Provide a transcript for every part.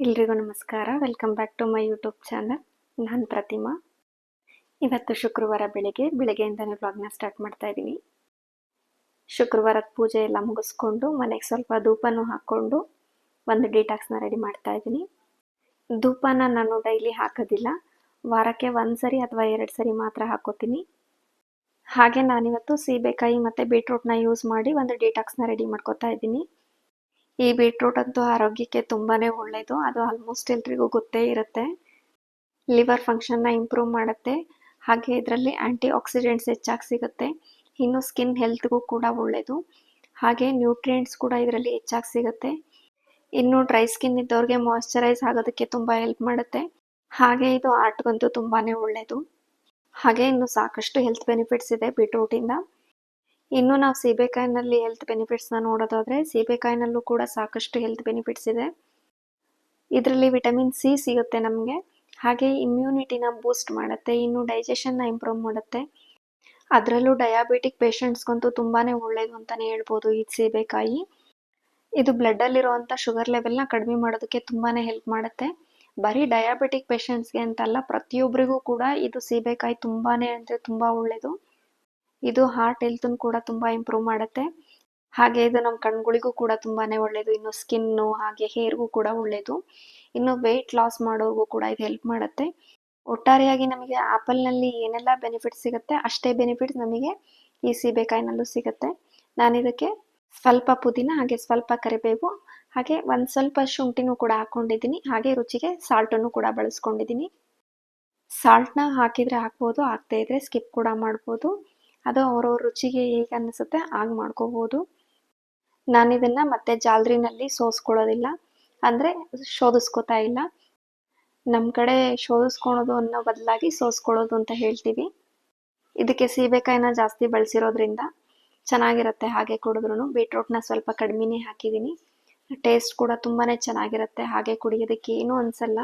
ಎಲ್ರಿಗೂ ನಮಸ್ಕಾರ. Welcome back to my YouTube channel. ನಾನು ಪ್ರತಿಮಾ. ಇವತ್ತು ಶುಕ್ರವಾರ ಬೆಳಗ್ಗೆಯಿಂದನೇ ವ್ಲಾಗ್ನ ಸ್ಟಾರ್ಟ್ ಮಾಡ್ತಾ ಇದ್ದೀನಿ. ಶುಕ್ರವಾರದ ಪೂಜೆ ಎಲ್ಲ ಮುಗಿಸ್ಕೊಂಡು ಮನೆಗೆ ಸ್ವಲ್ಪ ಧೂಪನೂ ಹಾಕ್ಕೊಂಡು ಒಂದು ಡಿಟಾಕ್ಸ್ನ ರೆಡಿ ಮಾಡ್ತಾ ಇದ್ದೀನಿ. ಧೂಪನ ನಾನು ಡೈಲಿ ಹಾಕೋದಿಲ್ಲ, ವಾರಕ್ಕೆ ಒಂದು ಸರಿ ಅಥವಾ 2 ಸರಿ ಮಾತ್ರ ಹಾಕೋತೀನಿ. ಹಾಗೆ ನಾನಿವತ್ತು ಸೀಬೆಕಾಯಿ ಮತ್ತು ಬೀಟ್ರೂಟ್ನ ಯೂಸ್ ಮಾಡಿ ಒಂದು ಡಿಟಾಕ್ಸ್ನ ರೆಡಿ ಮಾಡ್ಕೋತಾ ಇದ್ದೀನಿ. ಈ ಬೀಟ್ರೂಟ್ ಅಂತೂ ಆರೋಗ್ಯಕ್ಕೆ ತುಂಬಾನೇ ಒಳ್ಳೆಯದು. ಅದು ಆಲ್ಮೋಸ್ಟ್ ಎಲ್ರಿಗೂ ಗೊತ್ತೇ ಇರುತ್ತೆ. ಲಿವರ್ ಫಂಕ್ಷನ್ನ ಇಂಪ್ರೂವ್ ಮಾಡುತ್ತೆ. ಹಾಗೆ ಇದರಲ್ಲಿ ಆ್ಯಂಟಿ ಆಕ್ಸಿಡೆಂಟ್ಸ್ ಹೆಚ್ಚಾಗಿ ಸಿಗುತ್ತೆ. ಇನ್ನು ಸ್ಕಿನ್ ಹೆಲ್ತ್ಗೂ ಕೂಡ ಒಳ್ಳೆಯದು. ಹಾಗೆ ನ್ಯೂಟ್ರಿಯೆಂಟ್ಸ್ ಕೂಡ ಇದರಲ್ಲಿ ಹೆಚ್ಚಾಗಿ ಸಿಗುತ್ತೆ. ಇನ್ನು ಡ್ರೈ ಸ್ಕಿನ್ ಇದ್ದವ್ರಿಗೆ ಮಾಯ್ಶ್ಚರೈಸ್ ಆಗೋದಕ್ಕೆ ತುಂಬ ಹೆಲ್ಪ್ ಮಾಡುತ್ತೆ. ಹಾಗೆ ಇದು ಆರ್ಟ್ಗಂತೂ ತುಂಬಾ ಒಳ್ಳೆಯದು. ಹಾಗೆ ಇನ್ನು ಸಾಕಷ್ಟು ಹೆಲ್ತ್ ಬೆನಿಫಿಟ್ಸ್ ಇದೆ ಬೀಟ್ರೂಟಿಂದ. ಇನ್ನು ನಾವು ಸೀಬೆಕಾಯಿನಲ್ಲಿ ಹೆಲ್ತ್ ಬೆನಿಫಿಟ್ಸ್ನ ನೋಡೋದಾದರೆ, ಸೀಬೆಕಾಯಿನಲ್ಲೂ ಕೂಡ ಸಾಕಷ್ಟು ಹೆಲ್ತ್ ಬೆನಿಫಿಟ್ಸ್ ಇದೆ. ಇದರಲ್ಲಿ ವಿಟಮಿನ್ ಸಿ ಸಿಗುತ್ತೆ ನಮಗೆ. ಹಾಗೆ ಇಮ್ಯುನಿಟಿನ ಬೂಸ್ಟ್ ಮಾಡುತ್ತೆ. ಇನ್ನು ಡೈಜೆಷನ್ನ ಇಂಪ್ರೂವ್ ಮಾಡುತ್ತೆ. ಅದರಲ್ಲೂ ಡಯಾಬಿಟಿಕ್ ಪೇಷಂಟ್ಸ್ಗಂತೂ ತುಂಬಾ ಒಳ್ಳೆಯದು ಅಂತಲೇ ಹೇಳ್ಬೋದು ಈ ಸೀಬೆಕಾಯಿ. ಇದು ಬ್ಲಡ್ಡಲ್ಲಿರುವಂಥ ಶುಗರ್ ಲೆವೆಲ್ನ ಕಡಿಮೆ ಮಾಡೋದಕ್ಕೆ ತುಂಬಾ ಹೆಲ್ಪ್ ಮಾಡುತ್ತೆ. ಬರೀ ಡಯಾಬಿಟಿಕ್ ಪೇಷಂಟ್ಸ್ಗೆ ಅಂತಲ್ಲ, ಪ್ರತಿಯೊಬ್ಬರಿಗೂ ಕೂಡ ಇದು ಸೀಬೆಕಾಯಿ ತುಂಬಾ ಅಂದರೆ ತುಂಬ ಒಳ್ಳೆಯದು. ಇದು ಹಾರ್ಟ್ ಹೆಲ್ತನ್ನು ಕೂಡ ತುಂಬ ಇಂಪ್ರೂವ್ ಮಾಡುತ್ತೆ. ಹಾಗೆ ಇದು ನಮ್ಮ ಕಣ್ಗಳಿಗೂ ಕೂಡ ತುಂಬಾ ಒಳ್ಳೆಯದು. ಇನ್ನು ಸ್ಕಿನ್ನು ಹಾಗೆ ಹೇರ್ಗೂ ಕೂಡ ಒಳ್ಳೆಯದು. ಇನ್ನು ವೆಯ್ಟ್ ಲಾಸ್ ಮಾಡೋರ್ಗೂ ಕೂಡ ಇದು ಹೆಲ್ಪ್ ಮಾಡುತ್ತೆ. ಒಟ್ಟಾರೆಯಾಗಿ ನಮಗೆ ಆ್ಯಪಲ್ನಲ್ಲಿ ಏನೆಲ್ಲ ಬೆನಿಫಿಟ್ಸ್ ಸಿಗುತ್ತೆ ಅಷ್ಟೇ ಬೆನಿಫಿಟ್ಸ್ ನಮಗೆ ಈ ಸೀಬೆಕಾಯಿನಲ್ಲೂ ಸಿಗುತ್ತೆ. ನಾನಿದಕ್ಕೆ ಸ್ವಲ್ಪ ಪುದೀನ ಹಾಗೆ ಸ್ವಲ್ಪ ಕರಿಬೇವು ಹಾಗೆ ಒಂದು ಸ್ವಲ್ಪ ಶುಂಠಿನೂ ಕೂಡ ಹಾಕ್ಕೊಂಡಿದ್ದೀನಿ. ಹಾಗೆ ರುಚಿಗೆ ಸಾಲ್ಟನ್ನು ಕೂಡ ಬಳಸ್ಕೊಂಡಿದ್ದೀನಿ. ಸಾಲ್ಟ್ನ ಹಾಕಿದರೆ ಹಾಕ್ಬೋದು, ಹಾಕದೇ ಇದ್ದರೆ ಸ್ಕಿಪ್ ಕೂಡ ಮಾಡ್ಬೋದು. ಅದು ಅವ್ರವ್ರ ರುಚಿಗೆ ಹೇಗೆ ಅನ್ನಿಸುತ್ತೆ ಹಾಗೆ ಮಾಡ್ಕೋಬೋದು. ನಾನಿದನ್ನು ಮತ್ತೆ ಜಾಲರಿನಲ್ಲಿ ಸೋಸ್ಕೊಳ್ಳೋದಿಲ್ಲ, ಅಂದರೆ ಶೋಧಿಸ್ಕೋತಾ ಇಲ್ಲ. ನಮ್ಮ ಕಡೆ ಶೋಧಿಸ್ಕೊಳೋದು ಅನ್ನೋ ಬದಲಾಗಿ ಸೋಸ್ಕೊಳ್ಳೋದು ಅಂತ ಹೇಳ್ತೀವಿ. ಇದಕ್ಕೆ ಸೀಬೆಕಾಯಿನ ಜಾಸ್ತಿ ಬಳಸಿರೋದ್ರಿಂದ ಚೆನ್ನಾಗಿರುತ್ತೆ. ಹಾಗೆ ಕುಡಿದ್ರೂ ಬೀಟ್ರೂಟ್ನ ಸ್ವಲ್ಪ ಕಡಿಮೆನೇ ಹಾಕಿದ್ದೀನಿ. ಟೇಸ್ಟ್ ಕೂಡ ತುಂಬಾ ಚೆನ್ನಾಗಿರುತ್ತೆ. ಹಾಗೆ ಕುಡಿಯೋದಕ್ಕೆ ಏನೂ ಅನಿಸಲ್ಲ,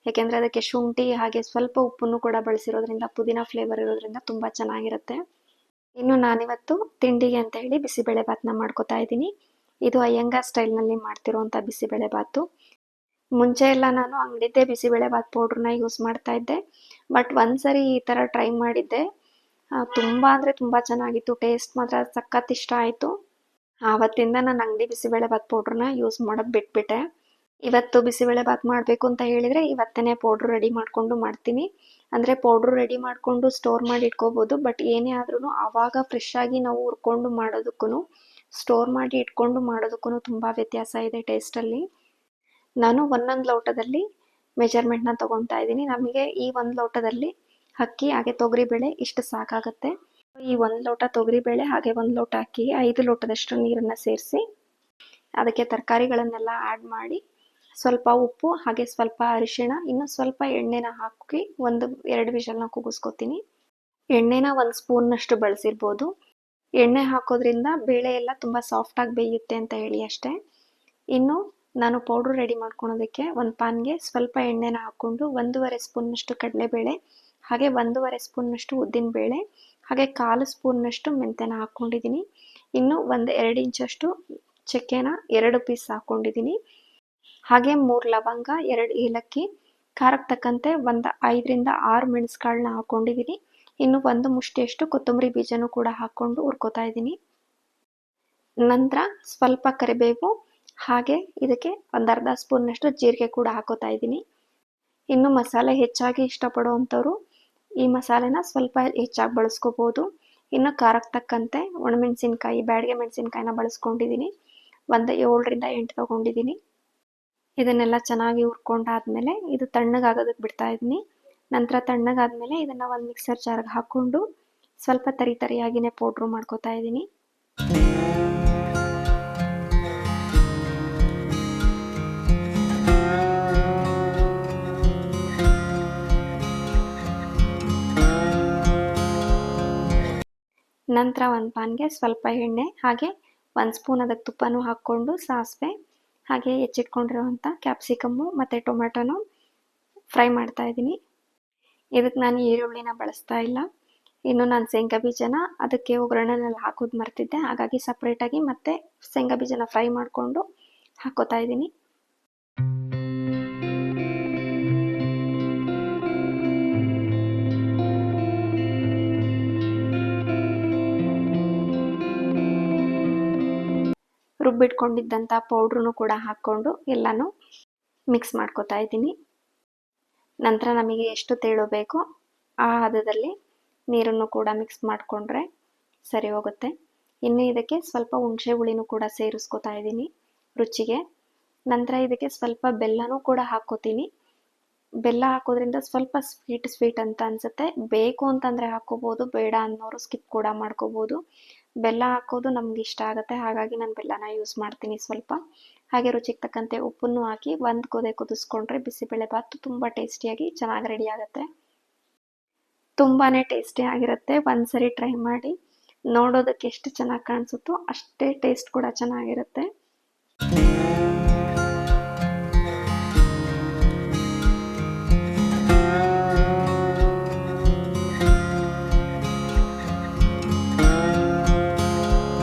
ಯಾಕೆಂದರೆ ಅದಕ್ಕೆ ಶುಂಠಿ ಹಾಗೆ ಸ್ವಲ್ಪ ಉಪ್ಪನ್ನು ಕೂಡ ಬಳಸಿರೋದ್ರಿಂದ, ಪುದೀನ ಫ್ಲೇವರ್ ಇರೋದ್ರಿಂದ ತುಂಬ ಚೆನ್ನಾಗಿರುತ್ತೆ. ಇನ್ನು ನಾನಿವತ್ತು ತಿಂಡಿಗೆ ಅಂತ ಹೇಳಿ ಬಿಸಿಬೇಳೆ ಭಾತನ್ನ ಮಾಡ್ಕೋತಾ ಇದ್ದೀನಿ. ಇದು ಅಯ್ಯಂಗಾರ್ ಸ್ಟೈಲ್ನಲ್ಲಿ ಮಾಡ್ತಿರೋವಂಥ ಬಿಸಿಬೇಳೆ ಭಾತು. ಮುಂಚೆ ಎಲ್ಲ ನಾನು ಅಂಗಡಿದ್ದೇ ಬಿಸಿಬೇಳೆ ಭಾತ್ ಪೌಡ್ರನ್ನ ಯೂಸ್ ಮಾಡ್ತಾ ಇದ್ದೆ. ಬಟ್ ಒಂದ್ಸರಿ ಈ ಥರ ಟ್ರೈ ಮಾಡಿದ್ದೆ, ತುಂಬ ಅಂದರೆ ತುಂಬ ಚೆನ್ನಾಗಿತ್ತು. ಟೇಸ್ಟ್ ಮಾತ್ರ ಸಖತ್ ಇಷ್ಟ ಆಯಿತು. ಆವತ್ತಿಂದ ನಾನು ಅಂಗಡಿ ಬಿಸಿಬೇಳೆ ಭಾತ್ ಪೌಡ್ರನ್ನ ಯೂಸ್ ಮಾಡೋದು ಬಿಟ್ಬಿಟ್ಟೆ. ಇವತ್ತು ಬಿಸಿಬೇಳೆ ಭಾತ್ ಮಾಡಬೇಕು ಅಂತ ಹೇಳಿದರೆ ಇವತ್ತೇ ಪೌಡ್ರ್ ರೆಡಿ ಮಾಡಿಕೊಂಡು ಮಾಡ್ತೀನಿ. ಅಂದರೆ ಪೌಡ್ರು ರೆಡಿ ಮಾಡಿಕೊಂಡು ಸ್ಟೋರ್ ಮಾಡಿ ಇಟ್ಕೋಬೋದು. ಬಟ್ ಏನೇ ಆದ್ರೂ ಆವಾಗ ಫ್ರೆಶ್ ಆಗಿ ನಾವು ಹುರ್ಕೊಂಡು ಮಾಡೋದಕ್ಕೂ ಸ್ಟೋರ್ ಮಾಡಿ ಇಟ್ಕೊಂಡು ಮಾಡೋದಕ್ಕೂ ತುಂಬ ವ್ಯತ್ಯಾಸ ಇದೆ ಟೇಸ್ಟಲ್ಲಿ. ನಾನು ಒಂದೊಂದು ಲೋಟದಲ್ಲಿ ಮೆಜರ್ಮೆಂಟ್ನ ತೊಗೊತಾ ಇದ್ದೀನಿ. ನಮಗೆ ಈ ಒಂದು ಲೋಟದಲ್ಲಿ ಅಕ್ಕಿ ಹಾಗೆ ತೊಗರಿಬೇಳೆ ಇಷ್ಟು ಸಾಕಾಗುತ್ತೆ. ಈ 1 ಲೋಟ ತೊಗರಿಬೇಳೆ ಹಾಗೆ 1 ಲೋಟ ಅಕ್ಕಿಗೆ 5 ಲೋಟದಷ್ಟು ನೀರನ್ನು ಸೇರಿಸಿ ಅದಕ್ಕೆ ತರಕಾರಿಗಳನ್ನೆಲ್ಲ ಆ್ಯಡ್ ಮಾಡಿ ಸ್ವಲ್ಪ ಉಪ್ಪು ಹಾಗೆ ಸ್ವಲ್ಪ ಅರಿಶಿಣ ಇನ್ನು ಸ್ವಲ್ಪ ಎಣ್ಣೆನ ಹಾಕಿ 1-2 ವಿಷಲ್ನ ಕೂಗಿಸ್ಕೊತೀನಿ. ಎಣ್ಣೆನ 1 ಸ್ಪೂನ್ನಷ್ಟು ಬಳಸಿರ್ಬೋದು. ಎಣ್ಣೆ ಹಾಕೋದ್ರಿಂದ ಬೇಳೆ ಎಲ್ಲ ತುಂಬ ಸಾಫ್ಟಾಗಿ ಬೇಯುತ್ತೆ ಅಂತ ಹೇಳಿ ಅಷ್ಟೇ. ಇನ್ನು ನಾನು ಪೌಡ್ರ್ ರೆಡಿ ಮಾಡ್ಕೊಳೋದಕ್ಕೆ ಒಂದು ಪ್ಯಾನ್ಗೆ ಸ್ವಲ್ಪ ಎಣ್ಣೆನ ಹಾಕ್ಕೊಂಡು 1.5 ಸ್ಪೂನ್ನಷ್ಟು ಕಡಲೆಬೇಳೆ ಹಾಗೆ 1.5 ಸ್ಪೂನ್ನಷ್ಟು ಉದ್ದಿನಬೇಳೆ ಹಾಗೆ 1/4 ಸ್ಪೂನ್ನಷ್ಟು ಮೆಂತ್ಯನ ಹಾಕ್ಕೊಂಡಿದ್ದೀನಿ. ಇನ್ನು 1-2 ಇಂಚಷ್ಟು ಚಕ್ಕೆನ 2 ಪೀಸ್ ಹಾಕ್ಕೊಂಡಿದ್ದೀನಿ. ಹಾಗೆ 3 ಲವಂಗ 2 ಏಲಕ್ಕಿ, ಖಾರಕ್ಕೆ ತಕ್ಕಂತೆ 5-6 ಮೆಣಸುಕಾಳನ್ನ ಹಾಕ್ಕೊಂಡಿದ್ದೀನಿ. ಇನ್ನು 1 ಮುಷ್ಟಿಯಷ್ಟು ಕೊತ್ತಂಬರಿ ಬೀಜನೂ ಕೂಡ ಹಾಕ್ಕೊಂಡು ಹುರ್ಕೋತಾ ಇದ್ದೀನಿ. ನಂತರ ಸ್ವಲ್ಪ ಕರಿಬೇವು ಹಾಗೆ ಇದಕ್ಕೆ 1/2 ಸ್ಪೂನ್ನಷ್ಟು ಜೀರಿಗೆ ಕೂಡ ಹಾಕೋತಾ ಇದ್ದೀನಿ. ಇನ್ನು ಮಸಾಲೆ ಹೆಚ್ಚಾಗಿ ಇಷ್ಟಪಡುವಂಥವ್ರು ಈ ಮಸಾಲೆನ ಸ್ವಲ್ಪ ಹೆಚ್ಚಾಗಿ ಬಳಸ್ಕೋಬೋದು. ಇನ್ನು ಖಾರಕ್ಕೆ ತಕ್ಕಂತೆ ಒಣಮೆಣಸಿನ್ಕಾಯಿ, ಬ್ಯಾಡಗೆ ಮೆಣಸಿನ್ಕಾಯಿನ ಬಳಸ್ಕೊಂಡಿದ್ದೀನಿ. 7-8 ತೊಗೊಂಡಿದ್ದೀನಿ. ಇದನ್ನೆಲ್ಲ ಚೆನ್ನಾಗಿ ಹುರ್ಕೊಂಡಾದ್ಮೇಲೆ ಇದು ತಣ್ಣಗಾಗೋದಕ್ಕೆ ಬಿಡ್ತಾ ಇದ್ದೀನಿ. ನಂತರ ತಣ್ಣಗಾದ್ಮೇಲೆ ಇದನ್ನು ಒಂದು ಮಿಕ್ಸರ್ ಜಾರ್ಗೆ ಹಾಕ್ಕೊಂಡು ಸ್ವಲ್ಪ ತರಿಯಾಗಿನೇ ಪೌಡ್ರು ಮಾಡ್ಕೋತಾ ಇದ್ದೀನಿ. ನಂತರ ಒಂದು ಪ್ಯಾನ್ಗೆ ಸ್ವಲ್ಪ ಎಣ್ಣೆ ಹಾಗೆ 1 ಸ್ಪೂನ್ ಅದಕ್ಕೆ ತುಪ್ಪನೂ ಹಾಕ್ಕೊಂಡು ಸಾಸಿವೆ ಹಾಗೆ ಹೆಚ್ಚಿಟ್ಕೊಂಡಿರೋವಂಥ ಕ್ಯಾಪ್ಸಿಕಮ್ಮು ಮತ್ತು ಟೊಮೆಟೊನು ಫ್ರೈ ಮಾಡ್ತಾ ಇದ್ದೀನಿ. ಇದಕ್ಕೆ ನಾನು ಈರುಳ್ಳಿನ ಬಳಸ್ತಾ ಇಲ್ಲ. ಇನ್ನು ನಾನು ಶೇಂಗಾ ಬೀಜನ ಅದಕ್ಕೆ ಒಗ್ಗರಣೆನಲ್ಲಿ ಹಾಕೋದು ಮರ್ತಿದ್ದೆ, ಹಾಗಾಗಿ ಸಪ್ರೇಟಾಗಿ ಮತ್ತೆ ಶೇಂಗಾ ಬೀಜನ ಫ್ರೈ ಮಾಡಿಕೊಂಡು ಹಾಕೋತಾ ಇದ್ದೀನಿ. ರುಬ್ಬಿಟ್ಕೊಂಡಿದ್ದಂಥ ಪೌಡ್ರೂ ಕೂಡ ಹಾಕ್ಕೊಂಡು ಎಲ್ಲನೂ ಮಿಕ್ಸ್ ಮಾಡ್ಕೊತಾ ಇದ್ದೀನಿ. ನಂತರ ನಮಗೆ ಎಷ್ಟು ತೆಳು ಬೇಕೋ ಆ ಹದದಲ್ಲಿ ನೀರನ್ನು ಕೂಡ ಮಿಕ್ಸ್ ಮಾಡಿಕೊಂಡ್ರೆ ಸರಿ ಹೋಗುತ್ತೆ. ಇನ್ನು ಇದಕ್ಕೆ ಸ್ವಲ್ಪ ಹುಣಸೆ ಹುಳಿನೂ ಕೂಡ ಸೇರಿಸ್ಕೊತಾ ಇದ್ದೀನಿ ರುಚಿಗೆ. ನಂತರ ಇದಕ್ಕೆ ಸ್ವಲ್ಪ ಬೆಲ್ಲನೂ ಕೂಡ ಹಾಕ್ಕೋತೀನಿ. ಬೆಲ್ಲ ಹಾಕೋದ್ರಿಂದ ಸ್ವಲ್ಪ ಸ್ವೀಟ್ ಅಂತ ಅನಿಸುತ್ತೆ. ಬೇಕು ಅಂತಂದರೆ ಹಾಕ್ಕೋಬೋದು, ಬೇಡ ಅನ್ನೋರು ಸ್ಕಿಪ್ ಕೂಡ ಮಾಡ್ಕೋಬೋದು. ಬೆಲ್ಲ ಹಾಕೋದು ನಮ್ಗೆ ಇಷ್ಟ ಆಗುತ್ತೆ, ಹಾಗಾಗಿ ನಾನು ಬೆಲ್ಲನ ಯೂಸ್ ಮಾಡ್ತೀನಿ ಸ್ವಲ್ಪ. ಹಾಗೆ ರುಚಿಗೆ ತಕ್ಕಂತೆ ಉಪ್ಪನ್ನು ಹಾಕಿ ಒಂದು ಕೊದೆ ಕುದಿಸ್ಕೊಂಡ್ರೆ ಬಿಸಿಬೇಳೆ ಬಾತು ತುಂಬ ಟೇಸ್ಟಿಯಾಗಿ ಚೆನ್ನಾಗಿ ರೆಡಿ ಆಗುತ್ತೆ. ತುಂಬಾ ಟೇಸ್ಟಿ ಆಗಿರುತ್ತೆ. ಒಂದ್ಸರಿ ಟ್ರೈ ಮಾಡಿ. ನೋಡೋದಕ್ಕೆ ಎಷ್ಟು ಚೆನ್ನಾಗಿ ಕಾಣಿಸುತ್ತೋ ಅಷ್ಟೇ ಟೇಸ್ಟ್ ಕೂಡ ಚೆನ್ನಾಗಿರುತ್ತೆ.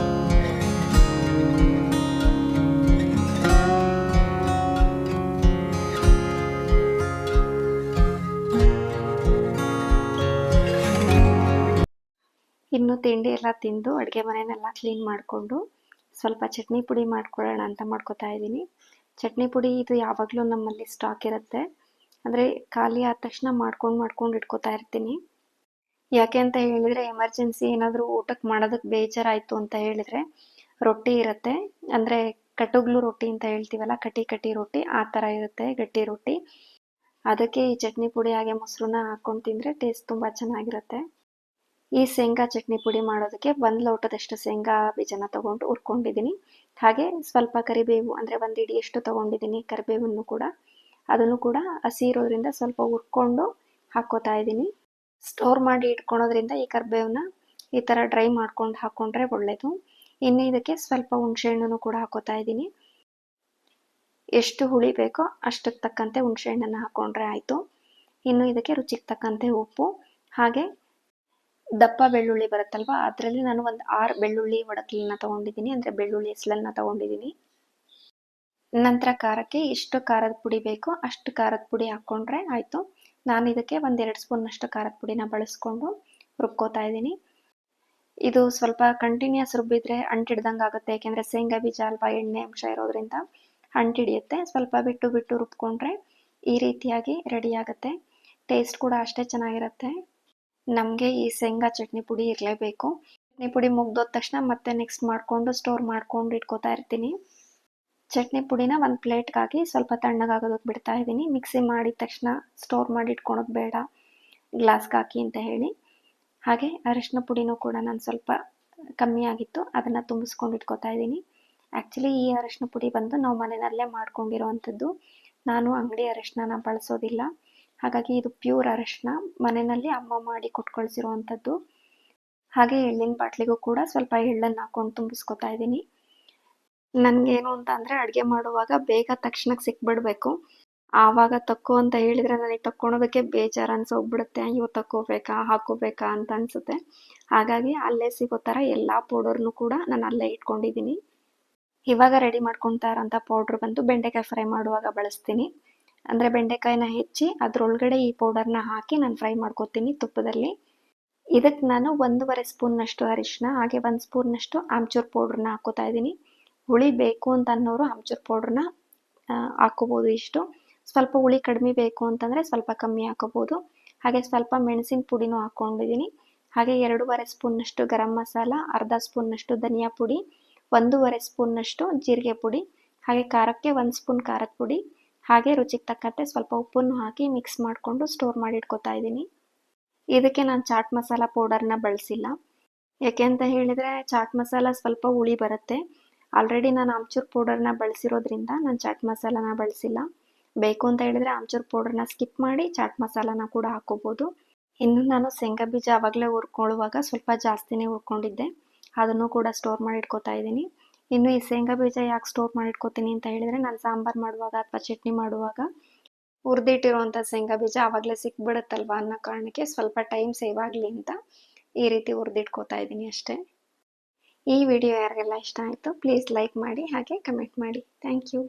ಇನ್ನು ತಿಂಡಿ ಎಲ್ಲ ತಿಂದು ಅಡುಗೆ ಮನೆಯನ್ನೆಲ್ಲ ಕ್ಲೀನ್ ಮಾಡಿಕೊಂಡು ಸ್ವಲ್ಪ ಚಟ್ನಿ ಪುಡಿ ಮಾಡ್ಕೊಳ್ಳೋಣ ಅಂತ ಮಾಡ್ಕೊತಾ ಇದ್ದೀನಿ. ಚಟ್ನಿ ಪುಡಿ ಇದು ಯಾವಾಗಲೂ ನಮ್ಮಲ್ಲಿ ಸ್ಟಾಕ್ ಇರುತ್ತೆ. ಅಂದರೆ ಖಾಲಿ ಆದ ತಕ್ಷಣ ಮಾಡ್ಕೊಂಡು ಇಟ್ಕೋತಾ ಇರ್ತೀನಿ. ಯಾಕೆ ಅಂತ ಹೇಳಿದರೆ ಎಮರ್ಜೆನ್ಸಿ ಏನಾದರೂ ಊಟಕ್ಕೆ ಮಾಡೋದಕ್ಕೆ ಬೇಜಾರಾಯಿತು ಅಂತ ಹೇಳಿದರೆ ರೊಟ್ಟಿ ಇರುತ್ತೆ. ಅಂದರೆ ಕಟುಗ್ಲು ರೊಟ್ಟಿ ಅಂತ ಹೇಳ್ತೀವಲ್ಲ, ಕಟಿ ರೊಟ್ಟಿ ಆ ಥರ ಇರುತ್ತೆ, ಗಟ್ಟಿ ರೊಟ್ಟಿ. ಅದಕ್ಕೆ ಈ ಚಟ್ನಿ ಪುಡಿ ಹಾಗೆ ಮೊಸರನ್ನ ಹಾಕ್ಕೊಂಡು ತಿಂದರೆ ಟೇಸ್ಟ್ ತುಂಬ ಚೆನ್ನಾಗಿರುತ್ತೆ. ಈ ಶೇಂಗಾ ಚಟ್ನಿ ಪುಡಿ ಮಾಡೋದಕ್ಕೆ 1 ಲೋಟದಷ್ಟು ಶೇಂಗಾ ಬೀಜನ ತೊಗೊಂಡು ಹುರ್ಕೊಂಡಿದ್ದೀನಿ. ಹಾಗೆ ಸ್ವಲ್ಪ ಕರಿಬೇವು, ಅಂದರೆ 1 ಹಿಡಿಯಷ್ಟು ತೊಗೊಂಡಿದ್ದೀನಿ ಕರಿಬೇವನ್ನು ಕೂಡ. ಅದನ್ನು ಕೂಡ ಹಸಿ ಇರೋದ್ರಿಂದ ಸ್ವಲ್ಪ ಹುರ್ಕೊಂಡು ಹಾಕ್ಕೋತಾ ಇದ್ದೀನಿ. ಸ್ಟೋರ್ ಮಾಡಿ ಇಟ್ಕೊಳೋದ್ರಿಂದ ಈ ಕರಿಬೇವನ್ನ ಈ ಥರ ಡ್ರೈ ಮಾಡ್ಕೊಂಡು ಹಾಕ್ಕೊಂಡ್ರೆ ಒಳ್ಳೆಯದು. ಇನ್ನು ಇದಕ್ಕೆ ಸ್ವಲ್ಪ ಹುಣಸೆಹಣ್ಣನ್ನು ಕೂಡ ಹಾಕ್ಕೋತಾ ಇದ್ದೀನಿ. ಎಷ್ಟು ಹುಳಿ ಬೇಕೋ ಅಷ್ಟಕ್ಕೆ ತಕ್ಕಂತೆ ಹುಣಸೆಹಣ್ಣನ್ನು ಹಾಕ್ಕೊಂಡ್ರೆ ಆಯಿತು. ಇನ್ನು ಇದಕ್ಕೆ ರುಚಿಗೆ ತಕ್ಕಂತೆ ಉಪ್ಪು, ಹಾಗೆ ದಪ್ಪ ಬೆಳ್ಳುಳ್ಳಿ ಬರುತ್ತಲ್ವ, ಅದರಲ್ಲಿ ನಾನು ಒಂದು 6 ಬೆಳ್ಳುಳ್ಳಿ ಒಡಕಲನ್ನ ತೊಗೊಂಡಿದ್ದೀನಿ, ಅಂದರೆ ಬೆಳ್ಳುಳ್ಳಿ ಹೆಸಲನ್ನ ತೊಗೊಂಡಿದ್ದೀನಿ. ನಂತರ ಖಾರಕ್ಕೆ ಎಷ್ಟು ಖಾರದ ಪುಡಿ ಬೇಕೋ ಅಷ್ಟು ಖಾರದ ಪುಡಿ ಹಾಕ್ಕೊಂಡ್ರೆ ಆಯಿತು. ನಾನು ಇದಕ್ಕೆ 1-2 ಸ್ಪೂನ್ನಷ್ಟು ಖಾರದ ಪುಡಿನ ಬಳಸ್ಕೊಂಡು ರುಬ್ಕೋತಾ ಇದ್ದೀನಿ. ಇದು ಸ್ವಲ್ಪ ಕಂಟಿನ್ಯೂಸ್ ರುಬ್ಬಿದ್ರೆ ಅಂಟಿಡ್ದಂಗೆ ಆಗುತ್ತೆ, ಏಕೆಂದರೆ ಶೇಂಗಾ ಬೀಜ ಅಲ್ವಾ, ಎಣ್ಣೆ ಅಂಶ ಇರೋದ್ರಿಂದ ಅಂಟಿಡಿಯುತ್ತೆ. ಸ್ವಲ್ಪ ಬಿಟ್ಟು ರುಬ್ಕೊಂಡ್ರೆ ಈ ರೀತಿಯಾಗಿ ರೆಡಿ ಆಗುತ್ತೆ. ಟೇಸ್ಟ್ ಕೂಡ ಅಷ್ಟೇ ಚೆನ್ನಾಗಿರುತ್ತೆ. ನಮಗೆ ಈ ಶೇಂಗಾ ಚಟ್ನಿ ಪುಡಿ ಇರಲೇಬೇಕು. ಚಟ್ನಿ ಪುಡಿ ಮುಗ್ದೋದ ತಕ್ಷಣ ಮತ್ತೆ ನೆಕ್ಸ್ಟ್ ಮಾಡಿಕೊಂಡು ಸ್ಟೋರ್ ಮಾಡ್ಕೊಂಡು ಇಟ್ಕೋತಾ ಇರ್ತೀನಿ. ಚಟ್ನಿ ಪುಡಿನ ಒಂದು ಪ್ಲೇಟ್ಗೆ ಹಾಕಿ ಸ್ವಲ್ಪ ತಣ್ಣಗಾಗೋದಕ್ಕೆ ಬಿಡ್ತಾ ಇದ್ದೀನಿ. ಮಿಕ್ಸಿ ಮಾಡಿದ ತಕ್ಷಣ ಸ್ಟೋರ್ ಮಾಡಿ ಇಟ್ಕೊಳೋದು ಬೇಡ, ಗ್ಲಾಸ್ಗೆ ಹಾಕಿ ಅಂತ ಹೇಳಿ. ಹಾಗೆ ಅರಿಶಿನ ಪುಡಿನೂ ಕೂಡ ನಾನು ಸ್ವಲ್ಪ ಕಮ್ಮಿ ಆಗಿತ್ತು, ಅದನ್ನು ತುಂಬಿಸ್ಕೊಂಡು ಇಟ್ಕೋತಾ ಇದ್ದೀನಿ. ಆ್ಯಕ್ಚುಲಿ ಈ ಅರಿಶಿನ ಪುಡಿ ಬಂದು ನಾವು ಮನೆಯಲ್ಲೇ ಮಾಡ್ಕೊಂಡಿರೋವಂಥದ್ದು. ನಾನು ಅಂಗಡಿ ಅರಿಶಿನ ಬಳಸೋದಿಲ್ಲ. ಹಾಗಾಗಿ ಇದು ಪ್ಯೂರ್ ಅರಿಶಿನ, ಮನೆಯಲ್ಲಿ ಅಮ್ಮ ಮಾಡಿ ಕೊಟ್ಟು ಕಳಿಸಿರುವಂಥದ್ದು. ಹಾಗೆ ಎಳ್ಳಿನ ಬಾಟ್ಲಿಗೂ ಕೂಡ ಸ್ವಲ್ಪ ಎಳ್ಳನ್ನು ಹಾಕ್ಕೊಂಡು ತುಂಬಿಸ್ಕೊತಾ ಇದ್ದೀನಿ. ನನಗೇನು ಅಂತ ಅಂದರೆ ಅಡುಗೆ ಮಾಡುವಾಗ ಬೇಗ ತಕ್ಷಣಕ್ಕೆ ಸಿಕ್ಬಿಡ್ಬೇಕು. ಆವಾಗ ತಕ್ಕೋ ಅಂತ ಹೇಳಿದರೆ ನನಗೆ ತಕ್ಕೊಳೋದಕ್ಕೆ ಬೇಜಾರು ಅನ್ಸೋಗ್ಬಿಡುತ್ತೆ. ಅಯ್ಯೋ ತಕ್ಕೋಬೇಕಾ, ಹಾಕ್ಕೋಬೇಕಾ ಅಂತ ಅನಿಸುತ್ತೆ. ಹಾಗಾಗಿ ಅಲ್ಲೇ ಸಿಗೋ ಥರ ಎಲ್ಲ ಪೌಡರ್ನು ಕೂಡ ನಾನು ಅಲ್ಲೇ ಇಟ್ಕೊಂಡಿದ್ದೀನಿ. ಇವಾಗ ರೆಡಿ ಮಾಡ್ಕೊತಾ ಇರೋಂಥ ಪೌಡ್ರ್ ಬಂದು ಬೆಂಡೆಕಾಯಿ ಫ್ರೈ ಮಾಡುವಾಗ ಬಳಸ್ತೀನಿ. ಅಂದರೆ ಬೆಂಡೆಕಾಯಿನ ಹೆಚ್ಚಿ ಅದರೊಳಗಡೆ ಈ ಪೌಡರ್ನ ಹಾಕಿ ನಾನು ಫ್ರೈ ಮಾಡ್ಕೊತೀನಿ ತುಪ್ಪದಲ್ಲಿ. ಇದಕ್ಕೆ ನಾನು 1.5 ಸ್ಪೂನ್ನಷ್ಟು ಅರಿಶಿನ, ಹಾಗೆ 1 ಸ್ಪೂನ್ನಷ್ಟು ಆಮ್ಚೂರ್ ಪೌಡ್ರನ್ನ ಹಾಕ್ಕೋತಾ ಇದ್ದೀನಿ. ಹುಳಿ ಬೇಕು ಅಂತ ಅನ್ನೋರು ಆಮ್ಚೂರ್ ಪೌಡ್ರನ್ನ ಹಾಕ್ಕೋಬೋದು. ಇಷ್ಟು ಸ್ವಲ್ಪ ಹುಳಿ ಕಡಿಮೆ ಬೇಕು ಅಂತಂದರೆ ಸ್ವಲ್ಪ ಕಮ್ಮಿ ಹಾಕ್ಕೋಬೋದು. ಹಾಗೆ ಸ್ವಲ್ಪ ಮೆಣಸಿನ ಪುಡಿನೂ ಹಾಕ್ಕೊಂಡಿದ್ದೀನಿ. ಹಾಗೆ 2.5 ಸ್ಪೂನ್ನಷ್ಟು ಗರಂ ಮಸಾಲ, ಅರ್ಧ ಸ್ಪೂನ್ನಷ್ಟು ಧನಿಯಾ ಪುಡಿ, 1.5 ಸ್ಪೂನ್ನಷ್ಟು ಜೀರಿಗೆ ಪುಡಿ, ಹಾಗೆ ಖಾರಕ್ಕೆ 1 ಸ್ಪೂನ್ ಖಾರದ ಪುಡಿ, ಹಾಗೆ ರುಚಿಗೆ ತಕ್ಕಂತೆ ಸ್ವಲ್ಪ ಉಪ್ಪನ್ನು ಹಾಕಿ ಮಿಕ್ಸ್ ಮಾಡಿಕೊಂಡು ಸ್ಟೋರ್ ಮಾಡಿ ಇಟ್ಕೋತಾ ಇದ್ದೀನಿ. ಇದಕ್ಕೆ ನಾನು ಚಾಟ್ ಮಸಾಲ ಪೌಡರ್ನ ಬಳಸಿಲ್ಲ. ಯಾಕೆ ಅಂತ ಹೇಳಿದರೆ ಚಾಟ್ ಮಸಾಲ ಸ್ವಲ್ಪ ಹುಳಿ ಬರುತ್ತೆ. ಆಲ್ರೆಡಿ ನಾನು ಆಮ್ಚೂರ್ ಪೌಡರ್ನ ಬಳಸಿರೋದ್ರಿಂದ ನಾನು ಚಾಟ್ ಮಸಾಲಾನ ಬಳಸಿಲ್ಲ. ಬೇಕು ಅಂತ ಹೇಳಿದರೆ ಆಮ್ಚೂರ್ ಪೌಡರ್ನ ಸ್ಕಿಪ್ ಮಾಡಿ ಚಾಟ್ ಮಸಾಲಾನ ಕೂಡ ಹಾಕ್ಕೋಬೋದು. ಇನ್ನು ನಾನು ಶೇಂಗಾ ಬೀಜ ಆವಾಗಲೇ ಹುರ್ಕೊಳ್ಳುವಾಗ ಸ್ವಲ್ಪ ಜಾಸ್ತಿನೇ ಹುರ್ಕೊಂಡಿದ್ದೆ, ಅದನ್ನು ಕೂಡ ಸ್ಟೋರ್ ಮಾಡಿ ಇಟ್ಕೋತಾ ಇದ್ದೀನಿ. ಇನ್ನು ಈ ಶೇಂಗಾ ಬೀಜ ಯಾಕೆ ಸ್ಟೋರ್ ಮಾಡಿ ಇಟ್ಕೋತೀನಿ ಅಂತ ಹೇಳಿದರೆ ನಾನು ಸಾಂಬಾರು ಮಾಡುವಾಗ ಅಥವಾ ಚಟ್ನಿ ಮಾಡುವಾಗ ಹುರಿದಿಟ್ಟಿರುವಂಥ ಶೇಂಗಾ ಬೀಜ ಆವಾಗಲೇ ಸಿಕ್ಬಿಡುತ್ತಲ್ವ ಅನ್ನೋ ಕಾರಣಕ್ಕೆ ಸ್ವಲ್ಪ ಟೈಮ್ ಸೇವ್ ಆಗಲಿ ಅಂತ ಈ ರೀತಿ ಹುರಿದಿಟ್ಕೋತಾ ಇದ್ದೀನಿ ಅಷ್ಟೇ. ಈ ವಿಡಿಯೋ ಯಾರಿಗೆಲ್ಲ ಇಷ್ಟ ಆಯಿತು ಪ್ಲೀಸ್ ಲೈಕ್ ಮಾಡಿ, ಹಾಗೆ ಕಮೆಂಟ್ ಮಾಡಿ. Thank you.